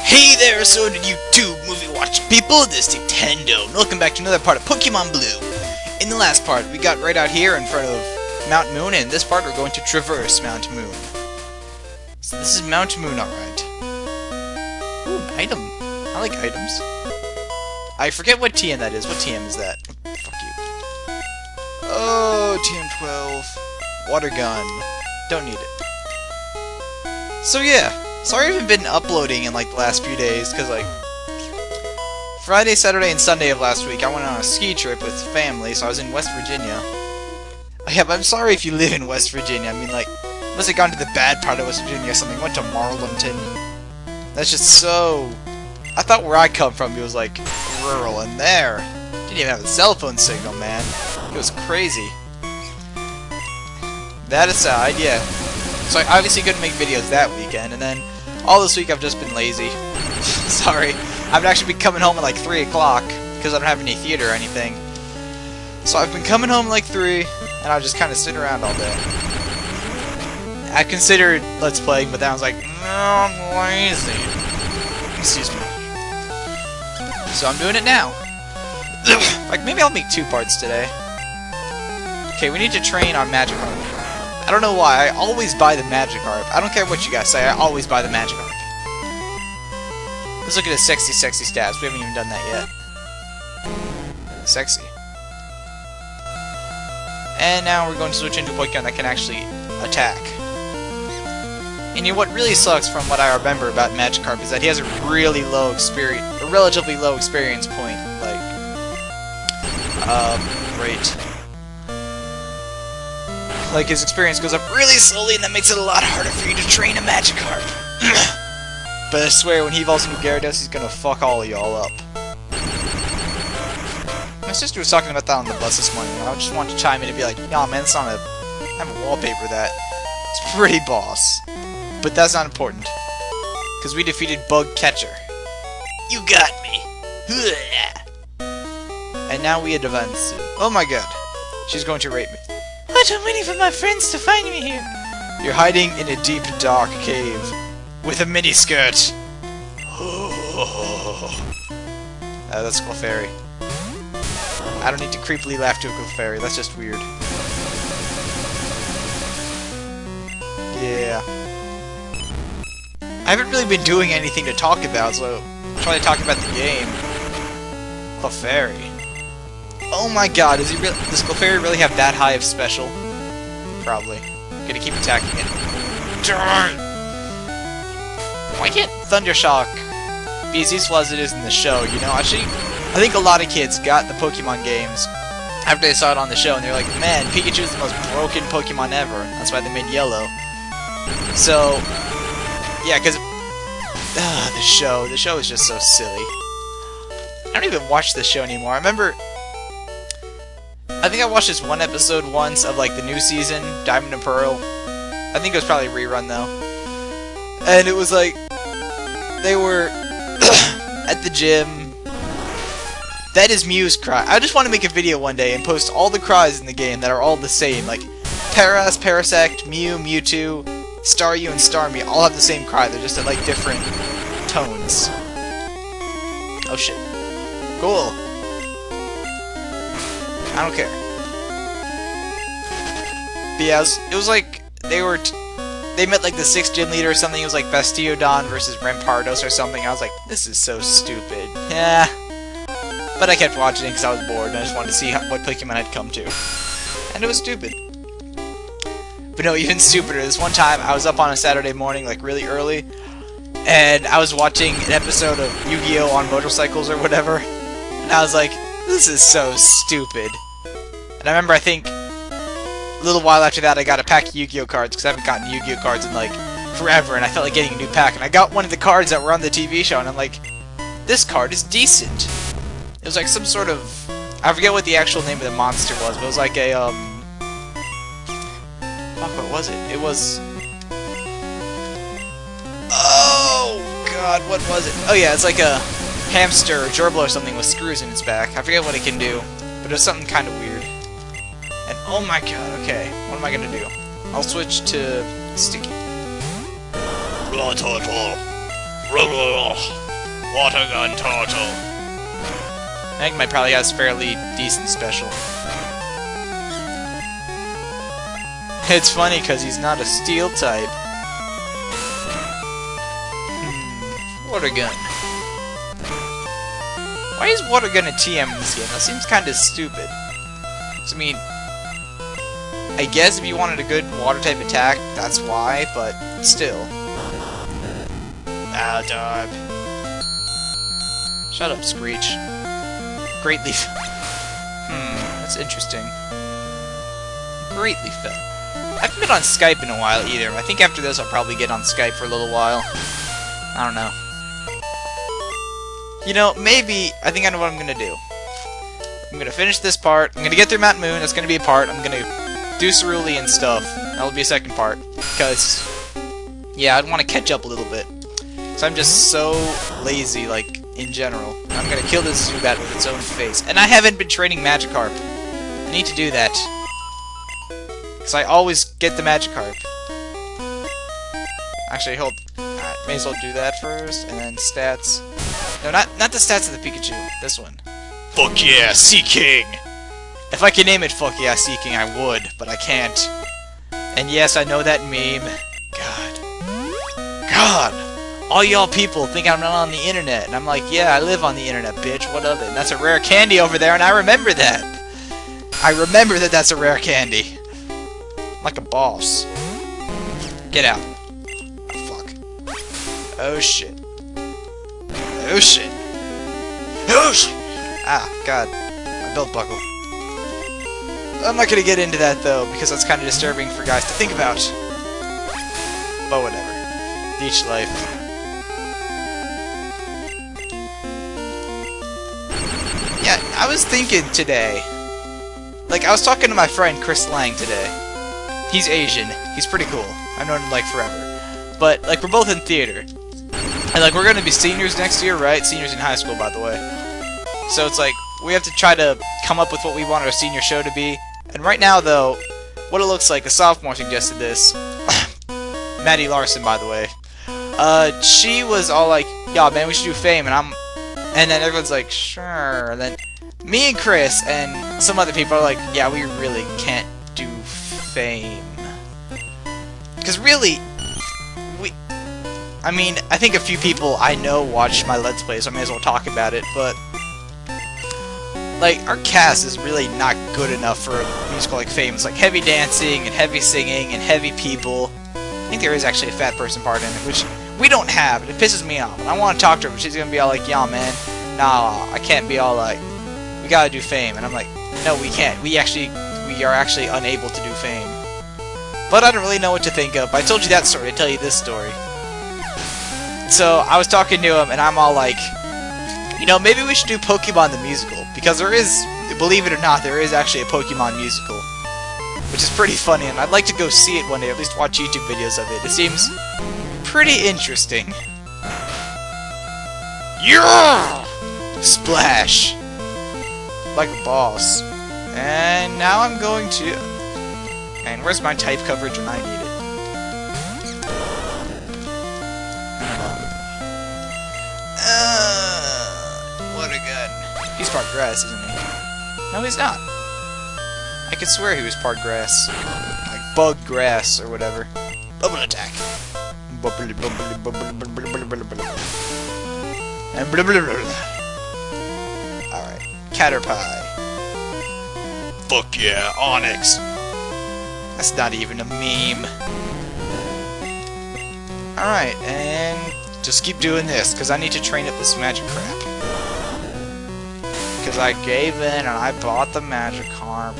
Hey there, so did YouTube movie watch people, this is Nintendo, and welcome back to another part of Pokemon Blue. In the last part, we got right out here in front of Mount Moon, and in this part we're going to traverse Mount Moon. So this is Mount Moon, alright. Ooh, an item. I like items. I forget what TM that is. What TM is that? Fuck you. Oh, TM12. Water gun. Don't need it. So yeah. Sorry I haven't been uploading in like the last few days, because like Friday, Saturday, and Sunday of last week I went on a ski trip with family, so I was in West Virginia. Yeah, but I'm sorry if you live in West Virginia. I mean, like, unless I got into the bad part of West Virginia or something, went to Marlington. That's just so... I thought where I come from it was like rural, and there didn't even have a cell phone signal, man. It was crazy. That aside, yeah. So I obviously couldn't make videos that weekend, and then all this week I've just been lazy. Sorry. I've actually been coming home at like 3 o'clock, because I don't have any theater or anything. So I've been coming home like 3, and I just kind of sit around all day. I considered Let's Playing, but then I was like, no, I'm lazy. Excuse me. So I'm doing it now. Like, maybe I'll make 2 parts today. Okay, we need to train our Magikarp. I don't know why, I always buy the Magikarp. I don't care what you guys say, I always buy the Magikarp. Let's look at his sexy stats. We haven't even done that yet. Sexy. And now we're going to switch into a Pokemon that can actually attack. And you know what really sucks from what I remember about Magikarp is that he has a really low experience, a relatively low experience point, like, rate. Like, his experience goes up really slowly, and that makes it a lot harder for you to train a Magikarp. But I swear, when he evolves into Gyarados, he's gonna fuck all of y'all up. My sister was talking about that on the bus this morning, and I just wanted to chime in and be like, "Y'all, man, it's not a... I have a wallpaper that. It's pretty boss." But that's not important. Because we defeated Bug Catcher. You got me! And now we advance. Oh my god. She's going to rape me. What? I'm waiting for my friends to find me here. You're hiding in a deep, dark cave with a miniskirt. That's Clefairy. I don't need to creepily laugh to a Clefairy. That's just weird. Yeah. I haven't really been doing anything to talk about, so I'll try to talk about the game. Clefairy. Oh my god, does Clefairy really have that high of special? Probably. I'm gonna keep attacking it. Darn! Why can't Thundershock be as useful as it is in the show, you know? Actually, I think a lot of kids got the Pokemon games after they saw it on the show, and they're like, man, Pikachu is the most broken Pokemon ever. That's why they made Yellow. So, yeah, because the show is just so silly. I don't even watch the show anymore. I remember... I think I watched this one episode once of like the new season, Diamond and Pearl. I think it was probably a rerun though. And it was like they were at the gym. That is Mew's cry. I just want to make a video one day and post all the cries in the game that are all the same. Like Paras, Parasect, Mew, Mewtwo, Staryu, and Starmie all have the same cry. They're just at like different tones. Oh shit. Cool. I don't care. But yeah, it was like they met like the 6th gym leader or something. It was like Bastiodon versus Rampardos or something. I was like, this is so stupid. Yeah. But I kept watching it because I was bored and I just wanted to see what Pokemon I'd come to. And it was stupid. But no, even stupider. This one time I was up on a Saturday morning, like really early, and I was watching an episode of Yu-Gi-Oh! On motorcycles or whatever. And I was like, this is so stupid. And I remember, I think, a little while after that, I got a pack of Yu-Gi-Oh! Cards, because I haven't gotten Yu-Gi-Oh! Cards in, like, forever, and I felt like getting a new pack. And I got one of the cards that were on the TV show, and I'm like, this card is decent. It was like some sort of... I forget what the actual name of the monster was, but it was like a, fuck, what was it? It was... Oh, God, what was it? Oh, yeah, it's like a hamster or gerbil or something with screws in its back. I forget what it can do, but it was something kind of weird. And oh my god, okay, what am I gonna do? I'll switch to Sticky. Water gun turtle. Magnemite probably has fairly decent special. It's funny because he's not a steel type. Water gun. Why is water gun a TM in this game? That seems kind of stupid. I mean, I guess if you wanted a good water type attack, that's why, but still. Ah, dog. Shut up, Screech. Great Leaf. That's interesting. Great Leaf Fell. I haven't been on Skype in a while either. I think after this I'll probably get on Skype for a little while. I don't know. You know, maybe, I think I know what I'm gonna do. I'm gonna finish this part. I'm gonna get through Mount Moon. That's gonna be a part. I'm gonna do Cerulean stuff. That'll be a second part. Because, yeah, I'd want to catch up a little bit. So I'm just so lazy, like, in general. I'm gonna kill this Zubat with its own face. And I haven't been training Magikarp. I need to do that. Because I always get the Magikarp. Actually, hold. Alright, may as well do that first, and then stats. No, not the stats of the Pikachu. This one. Fuck yeah, Seaking! If I could name it Fuck yeah, Seaking, I would, but I can't. And yes, I know that meme. God! All y'all people think I'm not on the internet, and I'm like, yeah, I live on the internet, bitch, what of it? And that's a rare candy over there, and I remember that! I remember that that's a rare candy. I'm like a boss. Get out. Oh, fuck. Oh, shit. Oh, shit. Oh, shit! Ah, God. My belt buckle. I'm not gonna get into that, though, because that's kind of disturbing for guys to think about. But whatever. Beach life. Yeah, I was thinking today. Like, I was talking to my friend Chris Lang today. He's Asian. He's pretty cool. I've known him, like, forever. But, like, we're both in theater. And, like, we're gonna be seniors next year, right? Seniors in high school, by the way. So it's like, we have to try to come up with what we want our senior show to be. And right now, though, what it looks like, a sophomore suggested this. Maddie Larson, by the way. She was all like, yeah, man, we should do Fame, and then everyone's like, sure. And then me and Chris and some other people are like, yeah, we really can't do Fame. Because really, I mean, I think a few people I know watch my Let's Play, so I may as well talk about it, but like, our cast is really not good enough for a musical like Fame. It's like heavy dancing and heavy singing and heavy people. I think there is actually a fat person part in it, which we don't have, and it pisses me off. And I want to talk to her, but she's gonna be all like, yeah, man, nah, I can't be all like, we gotta do Fame. And I'm like, no, we can't. We are actually unable to do Fame. But I don't really know what to think of. I told you that story, I tell you this story. So, I was talking to him, and I'm all like, you know, maybe we should do Pokemon the Musical. Because there is, believe it or not, there is actually a Pokemon musical. Which is pretty funny, and I'd like to go see it one day, or at least watch YouTube videos of it. It seems pretty interesting. Yeah! Splash! Like a boss. And now I'm going to... And where's my type coverage when I need it? What a gun. He's part grass, isn't he? No, he's not. I could swear he was part grass. Like bug grass or whatever. Bubble attack. Bubbly, bubbly, bubbly, bubbly, bubbly, bubbly. And blah, blah, blah, blah. Alright. Caterpie. Fuck yeah, Onyx. That's not even a meme. Alright, and just keep doing this, because I need to train up this magic crap. Because I gave in and I bought the Magikarp.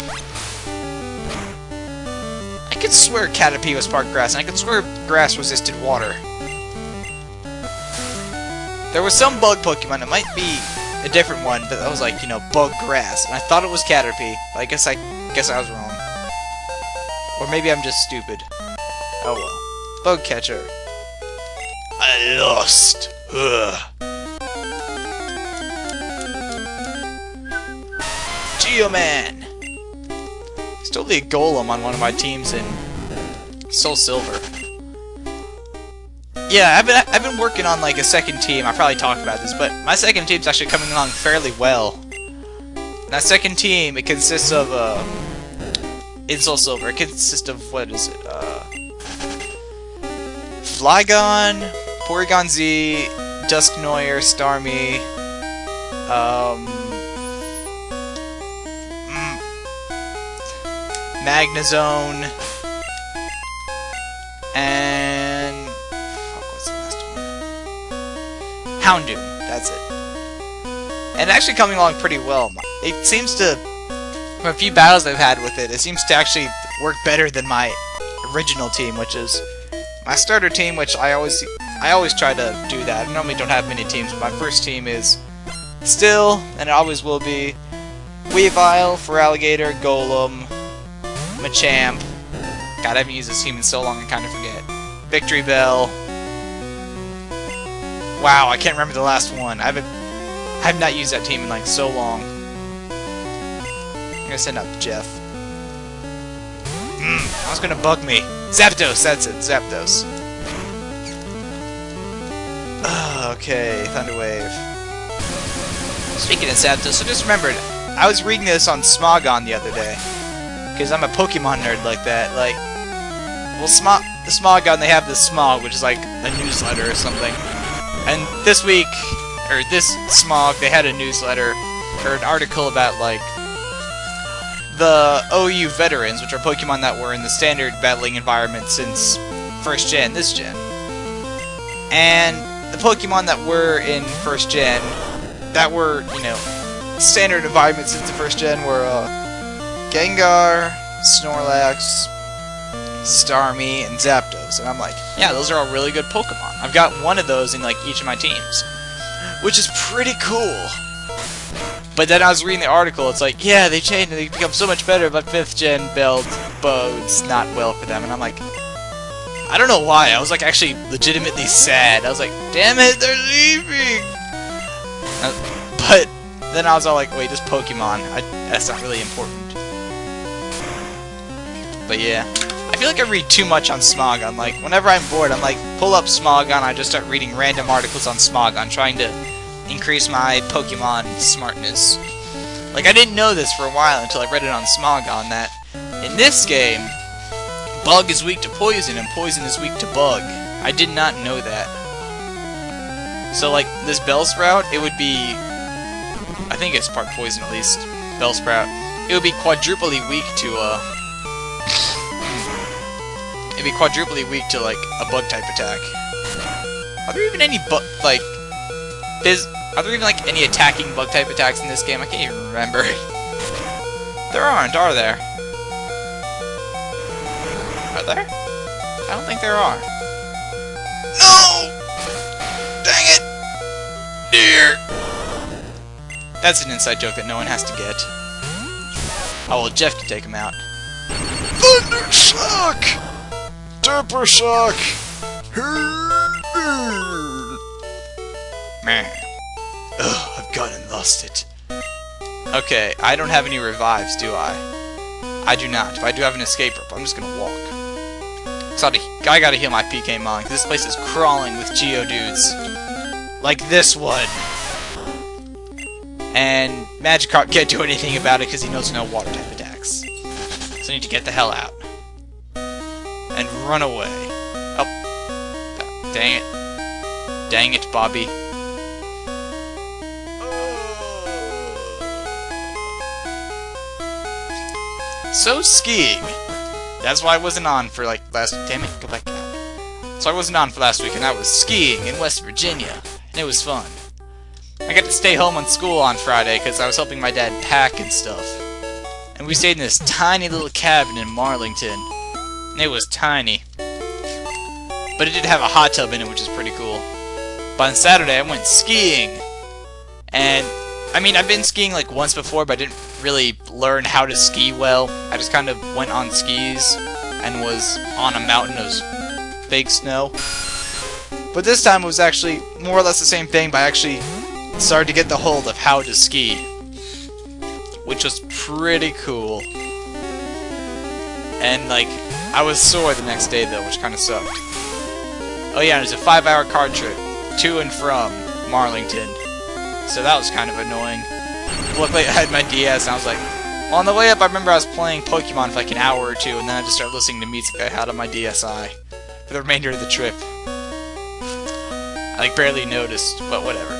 I could swear Caterpie was part grass, and I could swear grass resisted water. There was some bug Pokemon, it might be a different one, but that was like, you know, bug grass. And I thought it was Caterpie, but I guess I was wrong. Or maybe I'm just stupid. Oh well. Bug catcher. I lost. Ugh. Geoman! Still the Golem on one of my teams in Soul Silver. Yeah, I've been working on like a second team. I'll probably talk about this, but my second team's actually coming along fairly well. That second team, it consists of in Soul Silver, it consists of what is it? Flygon, Porygon Z, Dusknoir, Starmie, Magnezone, and what's the last one? Houndoom. That's it. And actually coming along pretty well. It seems to, from a few battles I've had with it, it seems to actually work better than my original team, which is my starter team, which I always try to do that. I normally don't have many teams, but my first team is still, and it always will be, Weavile, Feraligatr, Golem, Machamp. God, I haven't used this team in so long I kind of forget. Victory Bell. Wow, I can't remember the last one. I have not used that team in like so long. I'm gonna send up Jeff. I was gonna bug me. Zapdos, that's it, Zapdos. Okay, Thunder Wave. Speaking of Zapdos, I just remembered, I was reading this on Smogon the other day. Because I'm a Pokemon nerd like that. Like, well, the Smogon, they have the Smog, which is like a newsletter or something. And this week, or this Smog, they had a newsletter, or an article about, like, the OU veterans, which are Pokemon that were in the standard battling environment since 1st Gen, this Gen. And the Pokemon that were in 1st Gen, that were, you know, standard environment since the 1st Gen were, Gengar, Snorlax, Starmie, and Zapdos. And I'm like, yeah, those are all really good Pokemon. I've got one of those in, like, each of my teams. Which is pretty cool. But then I was reading the article, it's like, yeah, they changed, they become so much better, but 5th Gen build bodes not well for them. And I'm like, I don't know why. I was, like, actually legitimately sad. I was like, damn it, they're leaving! But then I was all like, wait, just Pokemon. That's not really important. But yeah, I feel like I read too much on Smogon. Like, whenever I'm bored, I'm like, pull up Smogon, I just start reading random articles on Smogon, trying to increase my Pokemon smartness. Like, I didn't know this for a while until I read it on Smogon, that in this game, Bug is weak to Poison, and Poison is weak to Bug. I did not know that. So, like, this Bellsprout, it would be, I think it's part Poison at least, Bellsprout. It would be quadruply weak to, it'd be quadruply weak to, like, a bug-type attack. Are there even any are there even, like, any attacking bug-type attacks in this game? I can't even remember. There aren't, are there? Are there? I don't think there are. No! Dang it! Dear! That's an inside joke that no one has to get. Oh, well, Jeff can take him out. Thunder Shock! Super Shock! Man. Ugh, I've gone and lost it. Okay, I don't have any revives, do I? I do not. If I do have an escape rope, I'm just gonna walk. So I gotta heal my PKmon, because this place is crawling with Geodudes. Like this one. And Magikarp can't do anything about it because he knows no water-type attacks. So I need to get the hell out. And run away. Oh. Dang it. Dang it, Bobby. So, skiing. That's why I wasn't on for, like, last... Damn it, go back out. So I wasn't on for last week, and I was skiing in West Virginia. And it was fun. I got to stay home on school on Friday, because I was helping my dad pack and stuff. And we stayed in this tiny little cabin in Marlington. And it was tiny. But it did have a hot tub in it, which is pretty cool. But on Saturday, I went skiing. And, I mean, I've been skiing, like, once before, but I didn't really learn how to ski well. I just kind of went on skis and was on a mountain of fake snow. But this time it was actually more or less the same thing, but I actually started to get the hold of how to ski, which was pretty cool. And, like, I was sore the next day, though, which kind of sucked. Oh yeah, there's a 5-hour car trip to and from Marlington. So that was kind of annoying. Luckily I had my DS and I was like, well, on the way up I remember I was playing Pokemon for like an hour or two, and then I just started listening to music I had on my DSi for the remainder of the trip. I like barely noticed, but whatever.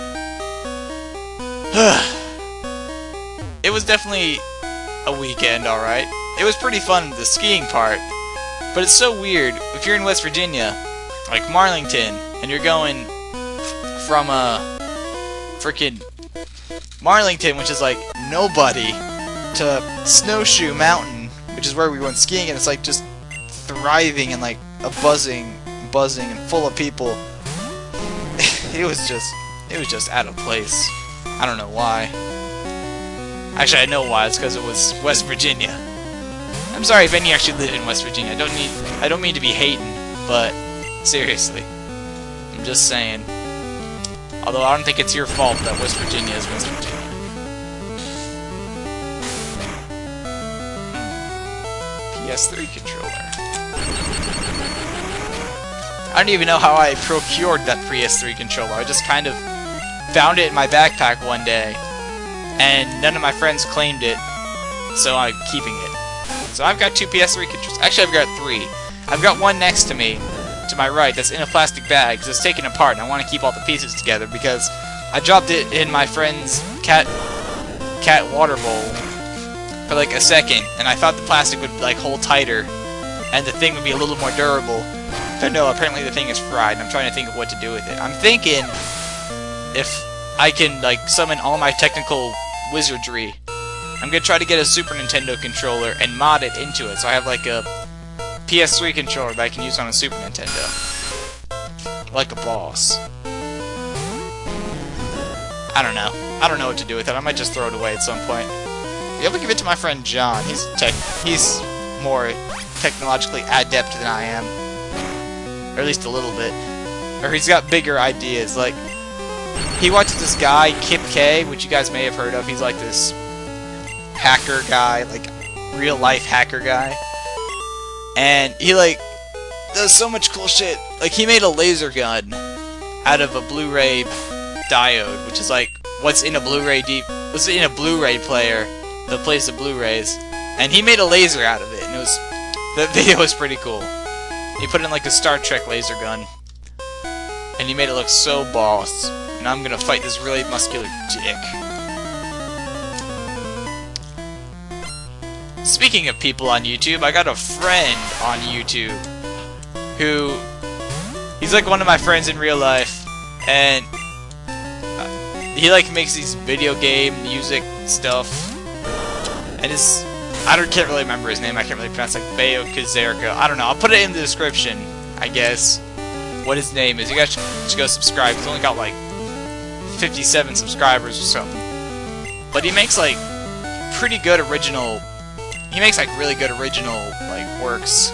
It was definitely a weekend, alright. It was pretty fun, the skiing part, but it's so weird. If you're in West Virginia, like Marlington, and you're going from frickin' Marlington, which is like nobody, to Snowshoe Mountain, which is where we went skiing, and it's like just thriving and like a buzzing and full of people. It was just out of place. I don't know why. Actually, I know why. It's because it was West Virginia. I'm sorry if any actually live in West Virginia. I don't mean to be hating, but seriously, I'm just saying. Although I don't think it's your fault that West Virginia is West Virginia. PS3 controller. I don't even know how I procured that PS3 controller. I just kind of found it in my backpack one day, and none of my friends claimed it, so I'm keeping it. So I've got 2 PS3 controllers. Actually, I've got 3. I've got one next to me, to my right, that's in a plastic bag, because it's taken apart, and I want to keep all the pieces together, because I dropped it in my friend's cat water bowl for like a second, and I thought the plastic would like hold tighter, and the thing would be a little more durable. But no, apparently the thing is fried, and I'm trying to think of what to do with it. I'm thinking if I can like summon all my technical wizardry, I'm gonna try to get a Super Nintendo controller and mod it into it, so I have like a PS3 controller that I can use on a Super Nintendo. Like a boss. I don't know. I don't know what to do with it. I might just throw it away at some point. Be able to give it to my friend John. He's more technologically adept than I am. Or at least a little bit. Or he's got bigger ideas. Like, he watches this guy, Kip K, which you guys may have heard of. He's like this hacker guy, like real life hacker guy. And he like does so much cool shit. Like, he made a laser gun out of a Blu-ray diode, which is like what's in a Blu-ray player that plays the Blu-rays. And he made a laser out of it, and the video was pretty cool. He put in like a Star Trek laser gun, and he made it look so boss. And I'm gonna fight this really muscular dick. Speaking of people on YouTube, I got a friend on YouTube who, he's like one of my friends in real life, and he like makes these video game music stuff, and I can't really remember his name. I can't really pronounce, like Bayo Kazerka. I don't know. I'll put it in the description, I guess, what his name is. You guys should go subscribe. He's only got like 57 subscribers or something. But he makes like pretty good original. He makes like really good original like works.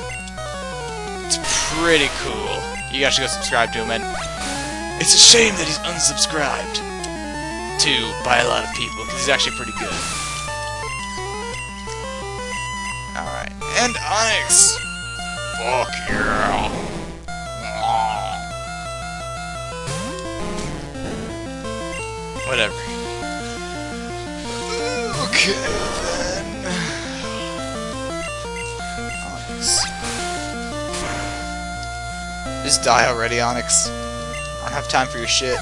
It's pretty cool. You guys should go subscribe to him. And it's a shame that he's unsubscribed to by a lot of people, because he's actually pretty good. Alright, and Onyx! Fuck yeah! Whatever. Okay, then. Onyx. Just die already, Onyx. I don't have time for your shit.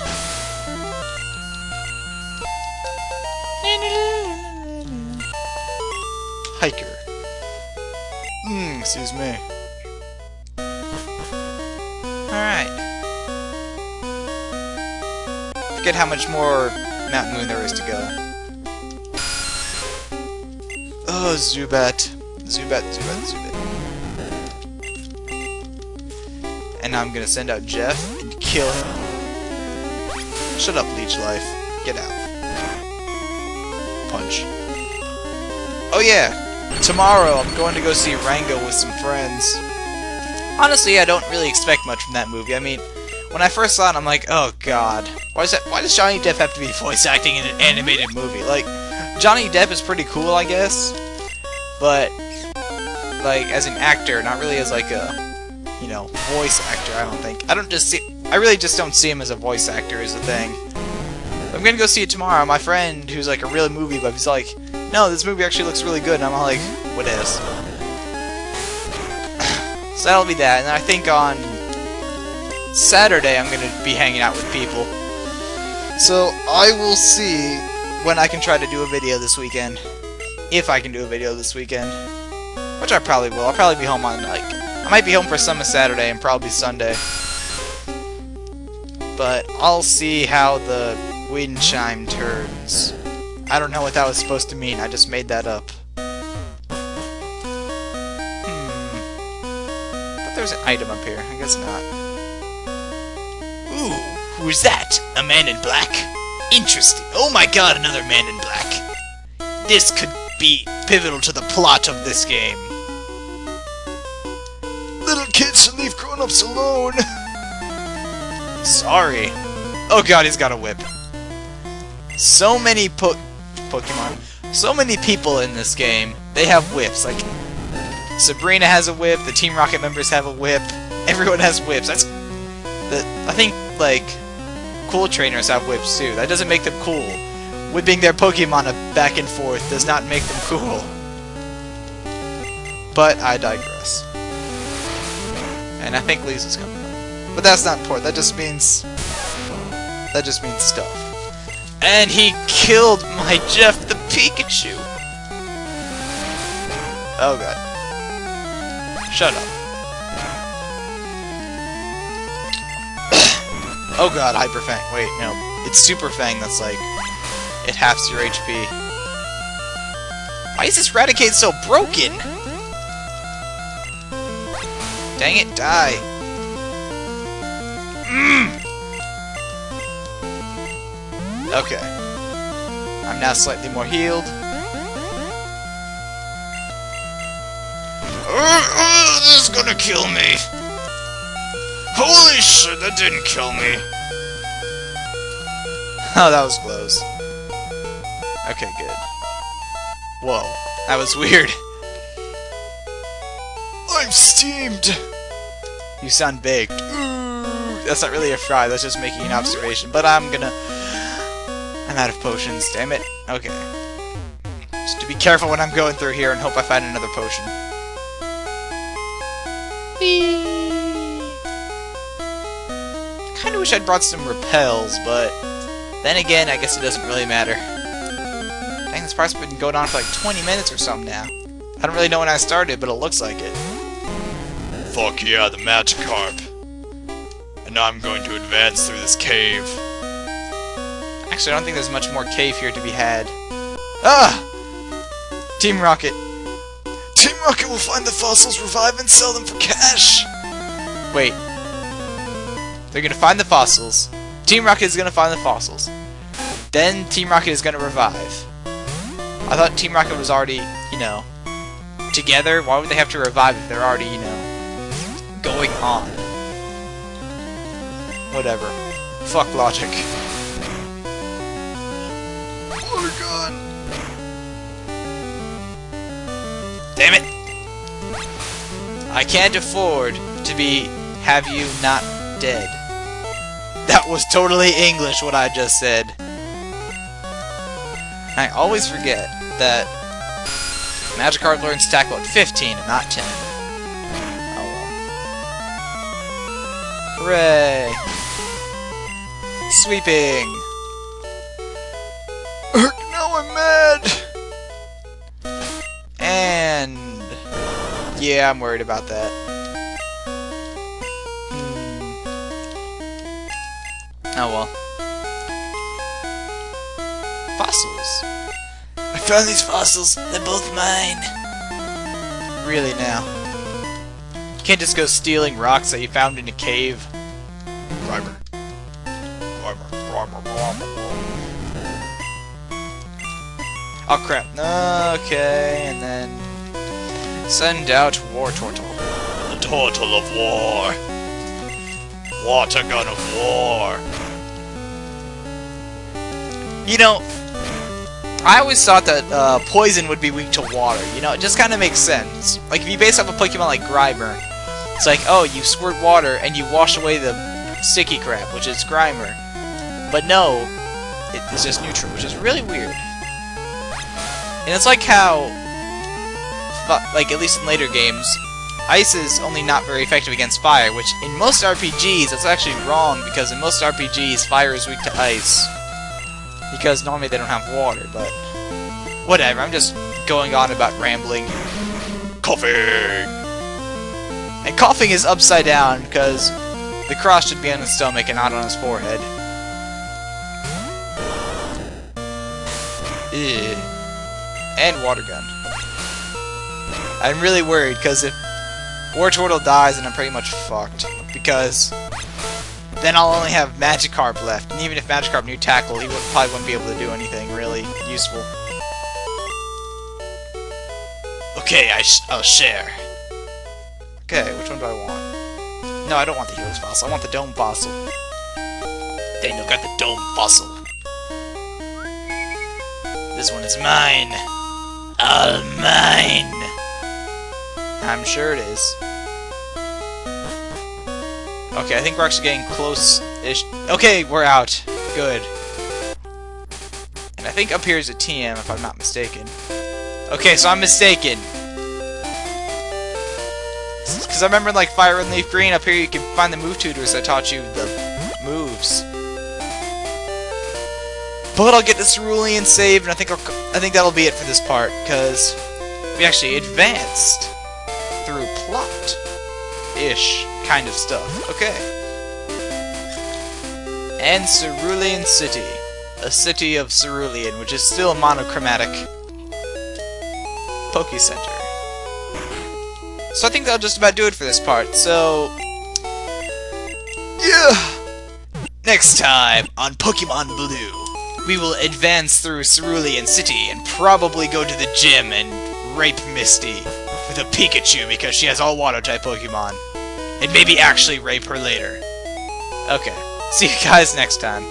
Hiker. Excuse me. Alright. Forget how much more Mountain Moon there is to go. Oh, Zubat. Zubat. And now I'm gonna send out Jeff and kill him. Shut up, Leech Life. Get out. Punch. Oh yeah! Tomorrow I'm going to go see Rango with some friends. Honestly, I don't really expect much from that movie. I mean, when I first saw it, I'm like, oh god. Why does Johnny Depp have to be voice acting in an animated movie? Like, Johnny Depp is pretty cool, I guess. But, like, as an actor, not really as like a, you know, voice actor, I don't think. I really just don't see him as a voice actor is the thing. I'm gonna go see it tomorrow. My friend, who's like a real movie buff, he's like, no, this movie actually looks really good, and I'm all like, what is? So that'll be that, and I think on Saturday I'm gonna be hanging out with people. So I will see when I can try to do a video this weekend. If I can do a video this weekend. Which I probably will. I'll probably be home on, like, I might be home for some of Saturday and probably Sunday. But I'll see how the wind chime turns. I don't know what that was supposed to mean. I just made that up. But there's an item up here. I guess not. Ooh, who's that? A man in black? Interesting. Oh my god, another man in black. This could be pivotal to the plot of this game. Little kids should leave grown-ups alone. Sorry. Oh god, he's got a whip. So many Pokemon. So many people in this game, they have whips. Like, Sabrina has a whip, the Team Rocket members have a whip. Everyone has whips. I think, like, cool trainers have whips too. That doesn't make them cool. Whipping their Pokemon back and forth does not make them cool. But I digress. And I think Lisa's coming up. But that's not important. That just means stuff. And he killed my Jeff the Pikachu. Oh god. Shut up. Oh god, Hyper Fang. Wait, no. It's Super Fang that's like, it halves your HP. Why is this Raticate so broken? Dang it, die. Okay. I'm now slightly more healed. This is gonna kill me. Holy shit, that didn't kill me. Oh, that was close. Okay, good. Whoa, that was weird. I'm steamed! You sound baked. Ooh, that's not really a fry, that's just making an observation. But I'm out of potions, damn it. Okay. Just to be careful when I'm going through here and hope I find another potion. Kinda wish I'd brought some repels, but then again, I guess it doesn't really matter. Dang, this part's been going on for like 20 minutes or something now. I don't really know when I started, but it looks like it. Fuck yeah, the Magikarp. And now I'm going to advance through this cave. Actually, I don't think there's much more cave here to be had. Ah! Team Rocket. Team Rocket will find the fossils, revive, and sell them for cash! Wait. They're gonna find the fossils. Team Rocket is gonna find the fossils. Then Team Rocket is gonna revive. I thought Team Rocket was already, you know, together. Why would they have to revive if they're already, you know, going on? Whatever. Fuck logic. Oh my god. Damn it! I can't afford to have you not dead. That was totally English, what I just said. I always forget that Magikarp learns tackle at 15 and not 10. Oh well. Hooray! Sweeping! Now I'm mad! And... yeah, I'm worried about that. Oh well. Fossils. I found these fossils. They're both mine. Really now? You can't just go stealing rocks that you found in a cave. Grimer. Oh crap. Okay, and then... send out War Turtle. The Turtle of War. Water Gun of War. You know, I always thought that poison would be weak to water. You know, it just kind of makes sense. Like, if you base off a Pokemon like Grimer, It's like, oh, you squirt water and you wash away the sticky crap, which is Grimer. But no, it's just neutral, which is really weird. And it's like how, like, at least in later games, ice is only not very effective against fire, which in most RPGs, that's actually wrong, because in most RPGs, fire is weak to ice. Because normally they don't have water, but whatever, I'm just going on about rambling. Coughing! And coughing is upside down, because the cross should be on his stomach and not on his forehead. Ew. And water gun. I'm really worried, because if Wartortle dies, then I'm pretty much fucked. Because then I'll only have Magikarp left. And even if Magikarp knew Tackle, he probably wouldn't be able to do anything really useful. Okay, I'll share. Okay, which one do I want? No, I don't want the Helix Fossil. I want the Dome Fossil. Daniel got the Dome Fossil. This one is mine. All mine. I'm sure it is. Okay, I think we're actually getting close-ish. Okay, we're out. Good. And I think up here is a TM, if I'm not mistaken. Okay, so I'm mistaken. Because I remember in, like, Fire and Leaf Green, up here you can find the move tutors that taught you the moves. But I'll get the Cerulean saved, and I think that'll be it for this part, because we actually advanced through plot-ish kind of stuff. Okay. And Cerulean City. A city of Cerulean, which is still a monochromatic Poke Center. So I think that'll just about do it for this part, so yeah! Next time on Pokemon Blue, we will advance through Cerulean City and probably go to the gym and rape Misty with a Pikachu because she has all Water-type Pokemon. And maybe actually rape her later. Okay, see you guys next time.